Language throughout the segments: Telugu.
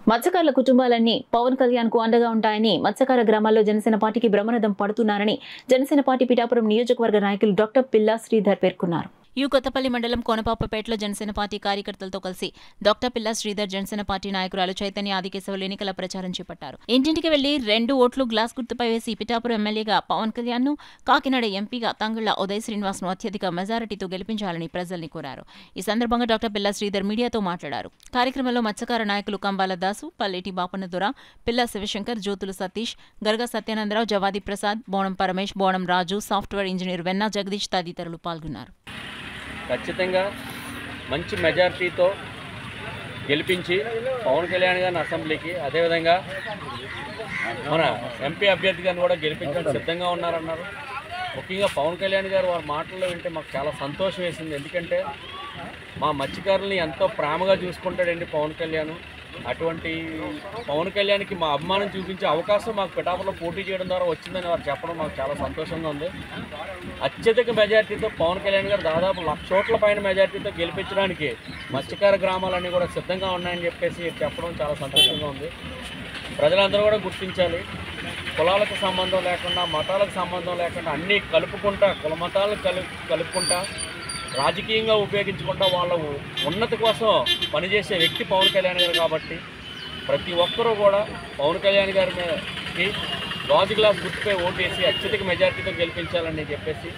మత్స్యకారుల కుటుంబాలన్నీ పవన్ కళ్యాణ్ కు అండగా ఉంటాయని మత్స్యకార గ్రామాల్లో జనసేన పార్టీకి బ్రహ్మరథం పడుతున్నారని జనసేన పార్టీ పిఠాపురం నియోజకవర్గ నాయకులు డాక్టర్ పిల్లా శ్రీధర్ పేర్కొన్నారు. కొత్తపల్లి మండలం కోనపాపపేటలో జనసేన పార్టీ కార్యకర్తలతో కలిసి డాక్టర్ పిల్లా శ్రీధర్ జనసేన పార్టీ నాయకురాలు చైతన్య ఆదికేశవులు ఎన్నికల ప్రచారం చేపట్టారు. ఇంటింటికి వెళ్లి 2 ఓట్లు గ్లాస్ గుర్తుపై వేసి పిఠాపురం ఎమ్మెల్యేగా పవన్ కళ్యాణ్ ను, కాకినాడ ఎంపీగా తంగళ్ల ఉదయ్ శ్రీనివాస్ ను అత్యధిక మెజారిటీతో గెలిపించాలని ప్రజల్ని కోరారు. ఈ సందర్భంగా డాక్టర్ పిల్లా శ్రీధర్ మీడియాతో మాట్లాడారు. కార్యక్రమంలో మత్స్యకార నాయకులు కంబాల దాసు, పల్లేటి బాపన్న దొర, పిల్లా శివశంకర్, జ్యోతులు సతీష్, గర్గ సత్యానందరావు, జవాది ప్రసాద్, బోణం పరమేష్, బోణం రాజు, సాఫ్ట్వేర్ ఇంజనీర్ వెన్నా జగదీష్ తదితరులు పాల్గొన్నారు. ఖచ్చితంగా మంచి మెజారిటీతో గెలిపించి పవన్ కళ్యాణ్ గారిని అసెంబ్లీకి, అదేవిధంగా మన ఎంపీ అభ్యర్థి గారిని కూడా గెలిపించడానికి సిద్ధంగా ఉన్నారన్నారు. ముఖ్యంగా పవన్ కళ్యాణ్ గారు వారి మాటల్లో వింటే మాకు చాలా సంతోషం వేసింది. ఎందుకంటే మా మత్స్యకారుల్ని ఎంతో ప్రేమగా చూసుకుంటాడండి పవన్ కళ్యాణ్. అటువంటి పవన్ కళ్యాణ్కి మా అభిమానం చూపించే అవకాశం మాకు పిఠాపురంలో పోటీ చేయడం ద్వారా వచ్చిందని వారు చెప్పడం మాకు చాలా సంతోషంగా ఉంది. అత్యధిక మెజార్టీతో పవన్ కళ్యాణ్ గారు దాదాపు 1,00,000 ఓట్ల పైన మెజార్టీతో గెలిపించడానికి మత్స్యకార గ్రామాలన్నీ కూడా సిద్ధంగా ఉన్నాయని చెప్పేసి చెప్పడం చాలా సంతోషంగా ఉంది. ప్రజలందరూ కూడా గుర్తించాలి. కులాలకు సంబంధం లేకుండా, మతాలకు సంబంధం లేకుండా అన్నీ కలుపుకుంటా, కుల మతాలను కలుపుకుంటా, రాజకీయంగా ఉపయోగించుకుంటా వాళ్ళ ఉన్నతి కోసం పనిచేసే వ్యక్తి పవన్ కళ్యాణ్ గారు. కాబట్టి ప్రతి ఒక్కరూ కూడా పవన్ కళ్యాణ్ గారి మీదకి గాజు గ్లాస్ గుర్తుపై ఓటేసి అత్యధిక మెజార్టీతో గెలిపించాలని చెప్పేసి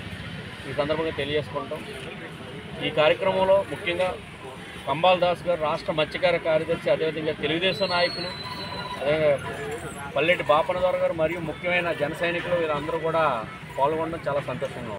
ఈ సందర్భంగా తెలియజేసుకుంటాం. ఈ కార్యక్రమంలో ముఖ్యంగా కంబాల దాస్ గారు రాష్ట్ర మత్స్యకార కార్యదర్శి, అదేవిధంగా తెలుగుదేశం నాయకులు, అదేవిధంగా పల్లెటి బాపన్న దొర గారు మరియు ముఖ్యమైన జన సైనికులు వీరందరూ కూడా పాల్గొనడం చాలా సంతోషంగా ఉంది.